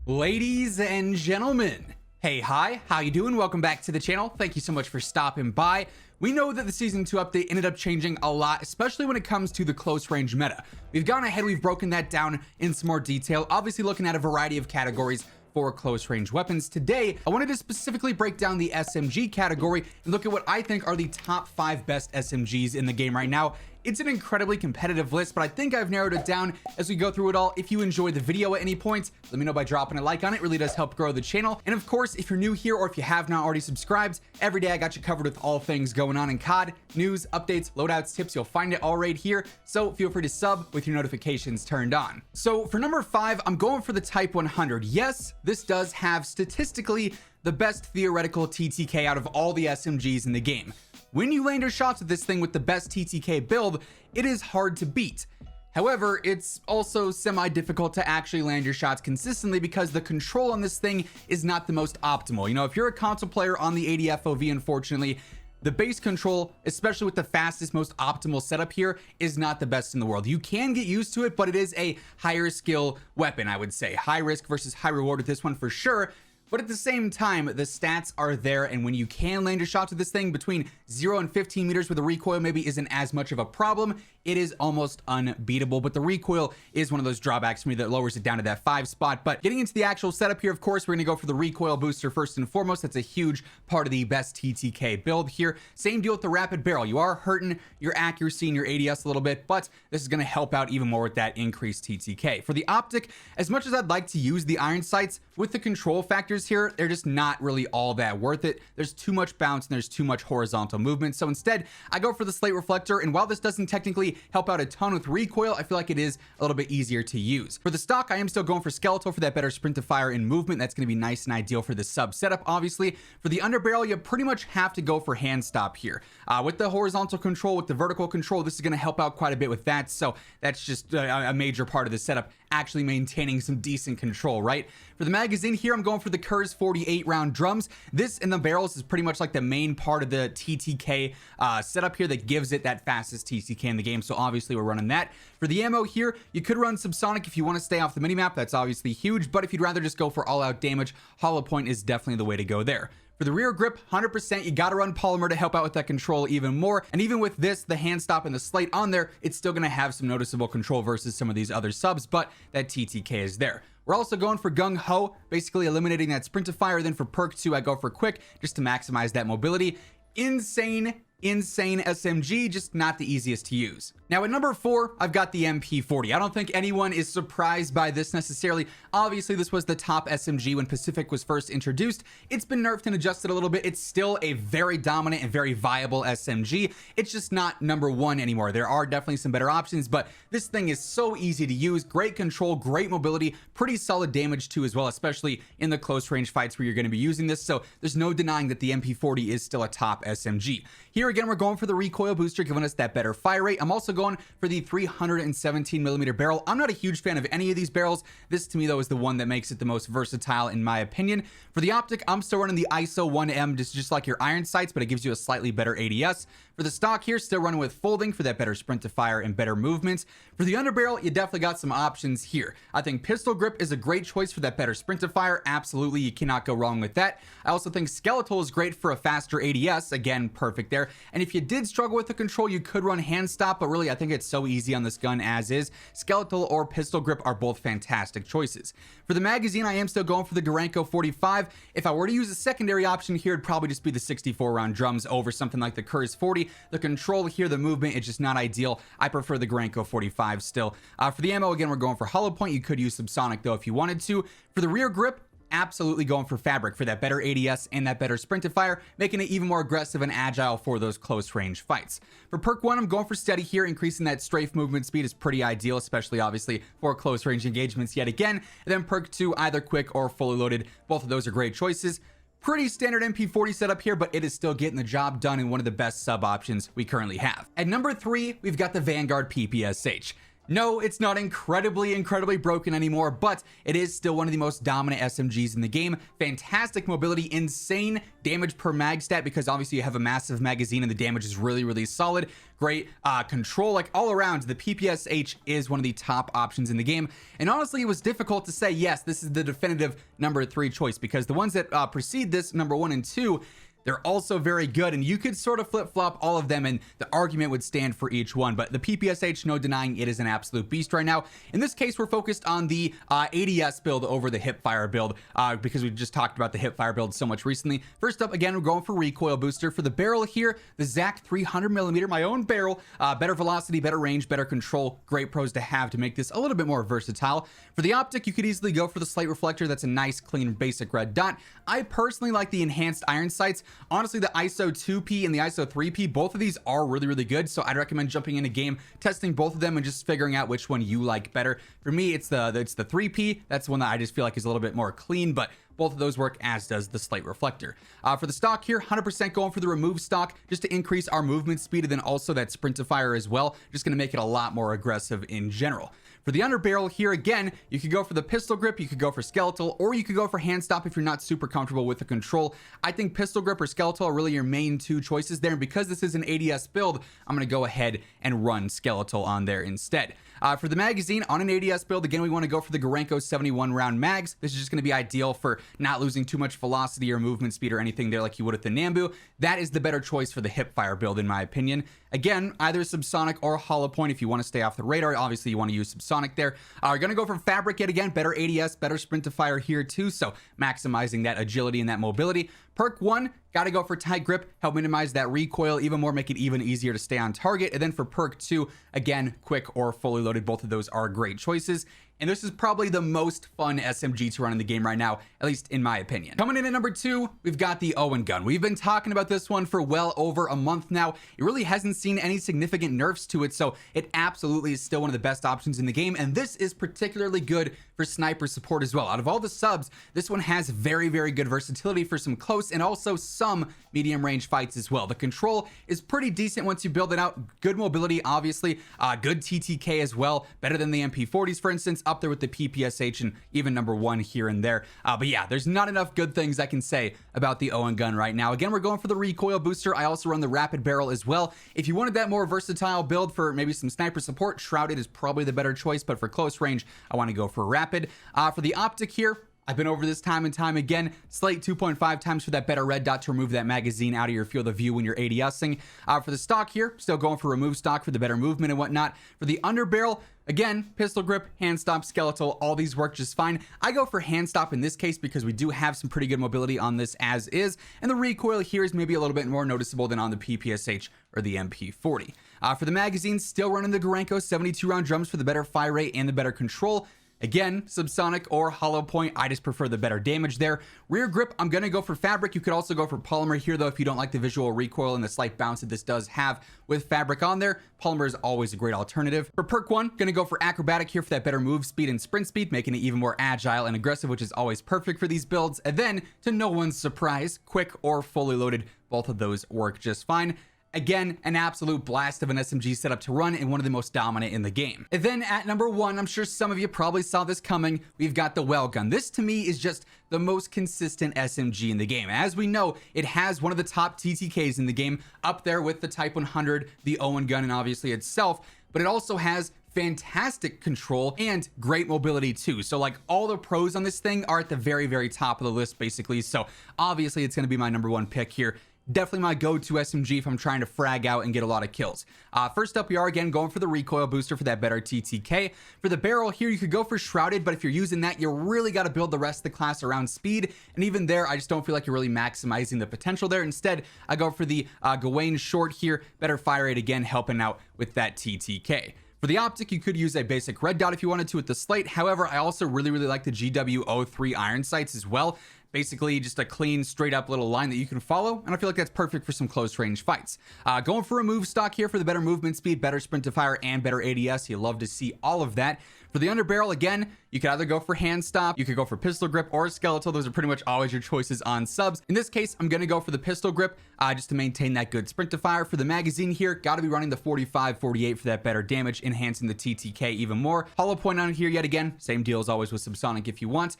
Ladies and gentlemen, hey, hi, how you doing? Welcome back to the channel. Thank you so much for stopping by. We know that the Season 2 update ended up changing a lot, especially when it comes to the close range meta. We've gone ahead, we've broken that down in some more detail, obviously looking at a variety of categories for close range weapons. Today, I wanted to specifically break down the SMG category and look at what I think are the top 5 best SMGs in the game right now. It's an incredibly competitive list, but I think I've narrowed it down as we go through it all. If you enjoyed the video at any point, let me know by dropping a like on it. It really does help grow the channel. And of course, if you're new here or if you have not already subscribed, every day I got you covered with all things going on in COD, news, updates, loadouts, tips. You'll find it all right here. So feel free to sub with your notifications turned on. So for number 5, I'm going for the Type 100. Yes, this does have statistically the best theoretical TTK out of all the SMGs in the game. When you land your shots with this thing with the best TTK build, it is hard to beat. However, it's also semi-difficult to actually land your shots consistently because the control on this thing is not the most optimal. You know, if you're a console player on the 80 FOV, unfortunately, the base control, especially with the fastest, most optimal setup here, is not the best in the world. You can get used to it, but it is a higher skill weapon, I would say. High risk versus high reward with this one for sure. But at the same time, the stats are there, and when you can land your shots with this thing between 0 and 15 meters where the recoil maybe isn't as much of a problem, it is almost unbeatable. But the recoil is one of those drawbacks for me that lowers it down to that 5 spot. But getting into the actual setup here, of course, we're going to go for the recoil booster first and foremost. That's a huge part of the best TTK build here. Same deal with the rapid barrel. You are hurting your accuracy and your ADS a little bit, but this is going to help out even more with that increased TTK. For the optic, as much as I'd like to use the iron sights, with the control factors here, they're just not really all that worth it. There's too much bounce and there's too much horizontal movement. So instead, I go for the slate reflector. And while this doesn't technically help out a ton with recoil, I feel like it is a little bit easier to use. For the stock, I am still going for skeletal for that better sprint to fire and movement. That's going to be nice and ideal for the sub setup, obviously. For the underbarrel, you pretty much have to go for hand stop here. With the horizontal control, with the vertical control, this is going to help out quite a bit with that. So that's just a major part of the setup, actually maintaining some decent control, right? For the magazine here, I'm going for the Kurz 48 round drums. This in the barrels is pretty much like the main part of the TTK setup here that gives it that fastest TTK in the game. So obviously we're running that. For the ammo here, you could run subsonic if you want to stay off the minimap. That's obviously huge, but if you'd rather just go for all out damage, hollow point is definitely the way to go there. For the rear grip, 100%, you got to run polymer to help out with that control even more. And even with this, the hand stop and the slate on there, it's still going to have some noticeable control versus some of these other subs, but that TTK is there. We're also going for gung ho, basically eliminating that sprint to fire. Then for perk 2, I go for quick just to maximize that mobility. Insane SMG, just not the easiest to use. Now at number 4, I've got the MP40. I don't think anyone is surprised by this necessarily. Obviously, this was the top SMG when Pacific was first introduced. It's been nerfed and adjusted a little bit. It's still a very dominant and very viable SMG. It's just not number 1 anymore. There are definitely some better options, but this thing is so easy to use. Great control, great mobility, pretty solid damage too as well, especially in the close range fights where you're going to be using this. So there's no denying that the MP40 is still a top SMG. Here again, we're going for the recoil booster, giving us that better fire rate. I'm also going for the 317mm barrel. I'm not a huge fan of any of these barrels. This to me though is the one that makes it the most versatile in my opinion. For the optic, I'm still running the ISO 1M, just like your iron sights, but it gives you a slightly better ADS. For the stock here, still running with folding for that better sprint to fire and better movement. For the underbarrel, you definitely got some options here. I think pistol grip is a great choice for that better sprint to fire. Absolutely, you cannot go wrong with that. I also think skeletal is great for a faster ADS. Again, perfect there. And if you did struggle with the control, you could run hand stop, but really I think it's so easy on this gun as is. Skeletal or pistol grip are both fantastic choices. For the magazine, I am still going for the Garanko 45. If I were to use a secondary option here, it'd probably just be the 64 round drums over something like the Kurz 40. The control here, the movement, it's just not ideal. I prefer the Garanko 45 still. For the ammo, again, we're going for hollow point. You could use subsonic though if you wanted to. For the rear grip, absolutely going for fabric for that better ADS and that better sprint to fire, making it even more aggressive and agile for those close range fights. For perk 1, I'm going for steady here. Increasing that strafe movement speed is pretty ideal, especially obviously for close range engagements yet again. And then perk 2, either quick or fully loaded. Both of those are great choices. Pretty standard MP40 setup here, but it is still getting the job done and one of the best sub options we currently have. At number 3, we've got the Vanguard PPSH. No, it's not incredibly broken anymore, but it is still one of the most dominant SMGs in the game. Fantastic mobility, insane damage per mag stat, because obviously you have a massive magazine and the damage is really solid. Great control, like all around. The PPSH is one of the top options in the game, and honestly it was difficult to say yes, this is the definitive number 3 choice, because the ones that precede this, number 1 and 2, they're also very good, and you could sort of flip-flop all of them and the argument would stand for each one. But the PPSH, no denying, it is an absolute beast right now. In this case, we're focused on the ADS build over the hipfire build, because we just talked about the hipfire build so much recently. First up, again, we're going for recoil booster. For the barrel here, the ZAC 300mm, my own barrel, better velocity, better range, better control. Great pros to have to make this a little bit more versatile. For the optic, you could easily go for the slate reflector. That's a nice, clean, basic red dot. I personally like the enhanced iron sights. Honestly, the ISO 2P and the ISO 3P, both of these are really good, so I'd recommend jumping in a game, testing both of them, and just figuring out which one you like better. For me, it's the 3P. That's the one that I just feel like is a little bit more clean, but both of those work, as does the slate reflector. For the stock here, 100% going for the remove stock, just to increase our movement speed, and then also that sprint to fire as well, just going to make it a lot more aggressive in general. For the underbarrel here, again, you could go for the pistol grip, you could go for skeletal, or you could go for hand stop if you're not super comfortable with the control. I think pistol grip or skeletal are really your main 2 choices there, and because this is an ADS build, I'm going to go ahead and run skeletal on there instead. For the magazine, on an ADS build, again, we want to go for the Gorenko 71 round mags. This is just going to be ideal for not losing too much velocity or movement speed or anything there like you would with the Nambu. That is the better choice for the hipfire build, in my opinion. Again, either subsonic or hollow point if you want to stay off the radar. Obviously, you want to use subsonic there. We're going to go for fabric yet again. Better ADS, better sprint to fire here too, so maximizing that agility and that mobility. Perk 1, got to go for tight grip, help minimize that recoil even more, make it even easier to stay on target. And then for perk 2, again, quick or fully loaded, both of those are great choices. And this is probably the most fun SMG to run in the game right now, at least in my opinion. Coming in at number 2, we've got the Owen Gun. We've been talking about this one for well over a month now. It really hasn't seen any significant nerfs to it, so it absolutely is still one of the best options in the game, and this is particularly good for sniper support as well. Out of all the subs, this one has very good versatility for some close and also some medium range fights as well. The control is pretty decent once you build it out. Good mobility, obviously, good TTK as well, better than the MP40s, for instance, up there with the PPSH and even number 1 here and there. But yeah, there's not enough good things I can say about the Owen Gun right now. Again, we're going for the recoil booster. I also run the rapid barrel as well. If you wanted that more versatile build for maybe some sniper support, shrouded is probably the better choice, but for close range, I want to go for rapid. For the optic here, I've been over this time and time again. Slate 2.5 times for that better red dot to remove that magazine out of your field of view when you're ADSing. For the stock here, still going for remove stock for the better movement and whatnot. For the underbarrel, again, pistol grip, hand stop, skeletal, all these work just fine. I go for hand stop in this case because we do have some pretty good mobility on this as is, and the recoil here is maybe a little bit more noticeable than on the PPSH or the MP40. For the magazine, still running the Gorenko 72 round drums for the better fire rate and the better control. Again, subsonic or hollow point, I just prefer the better damage there. Rear grip, I'm going to go for fabric. You could also go for polymer here, though, if you don't like the visual recoil and the slight bounce that this does have with fabric on there. Polymer is always a great alternative. For perk 1, going to go for acrobatic here for that better move speed and sprint speed, making it even more agile and aggressive, which is always perfect for these builds. And then, to no one's surprise, quick or fully loaded, both of those work just fine. Again, an absolute blast of an SMG setup to run and one of the most dominant in the game. And then at number 1, I'm sure some of you probably saw this coming, we've got the well gun. This to me is just the most consistent SMG in the game. As we know, it has one of the top TTKs in the game, up there with the Type 100, the Owen Gun, and obviously itself, but it also has fantastic control and great mobility too. So like all the pros on this thing are at the very top of the list basically. So obviously it's going to be my number 1 pick here. Definitely my go-to SMG if I'm trying to frag out and get a lot of kills. First up, we are again going for the recoil booster for that better TTK. For the barrel here, you could go for shrouded, but if you're using that, you really got to build the rest of the class around speed. And even there, I just don't feel like you're really maximizing the potential there. Instead, I go for the Gawain short here, better fire rate again, helping out with that TTK. For the optic, you could use a basic red dot if you wanted to with the slate. However, I also really like the GW03 iron sights as well. Basically just a clean, straight up little line that you can follow, and I feel like that's perfect for some close range fights. Going for a move stock here for the better movement speed, better sprint to fire, and better ADS. You love to see all of that. For the underbarrel, again, you could either go for hand stop, you could go for pistol grip or skeletal. Those are pretty much always your choices on subs. In this case, I'm going to go for the pistol grip just to maintain that good sprint to fire. For the magazine here, got to be running the 45-48 for that better damage, enhancing the TTK even more. Hollow point on here yet again, same deal as always with subsonic if you want.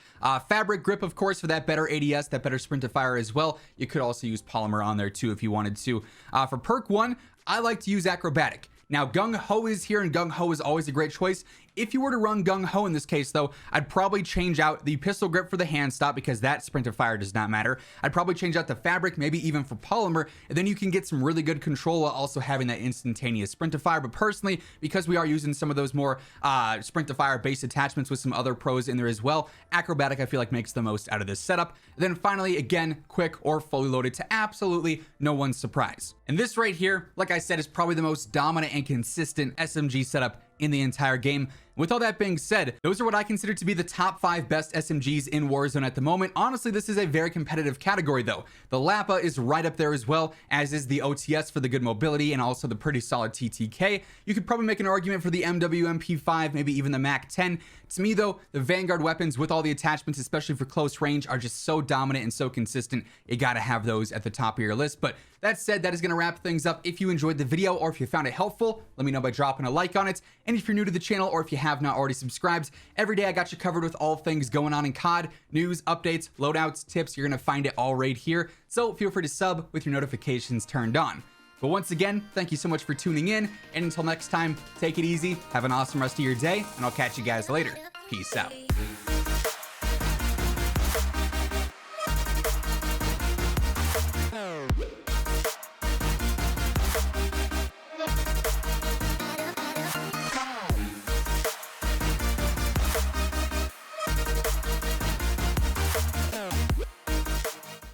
Fabric grip, of course, for that better ADS, that better sprint to fire as well. You could also use polymer on there too if you wanted to. For perk 1, I like to use acrobatic. Now, Gung Ho is here, and Gung Ho is always a great choice. If you were to run Gung Ho in this case, though, I'd probably change out the pistol grip for the hand stop because that sprint to fire does not matter. I'd probably change out the fabric, maybe even for polymer, and then you can get some really good control while also having that instantaneous sprint to fire. But personally, because we are using some of those more sprint to fire based attachments with some other pros in there as well, acrobatic I feel like makes the most out of this setup. And then finally, again, quick or fully loaded to absolutely no one's surprise. And this right here, like I said, is probably the most dominant and consistent SMG setup in the entire game. With all that being said, those are what I consider to be the top 5 best SMGs in Warzone at the moment. Honestly, this is a very competitive category though. The Lapa is right up there as well, as is the OTS for the good mobility and also the pretty solid TTK. You could probably make an argument for the MWMP5, maybe even the MAC-10. To me though, the Vanguard weapons with all the attachments, especially for close range, are just so dominant and so consistent. You gotta have those at the top of your list. But that said, that is gonna wrap things up. If you enjoyed the video or if you found it helpful, let me know by dropping a like on it. And if you're new to the channel or if you have not already subscribed, every day I got you covered with all things going on in COD, news, updates, loadouts, tips. You're gonna find it all right here. So feel free to sub with your notifications turned on. But once again, thank you so much for tuning in. And until next time, take it easy, have an awesome rest of your day, and I'll catch you guys later. Peace out.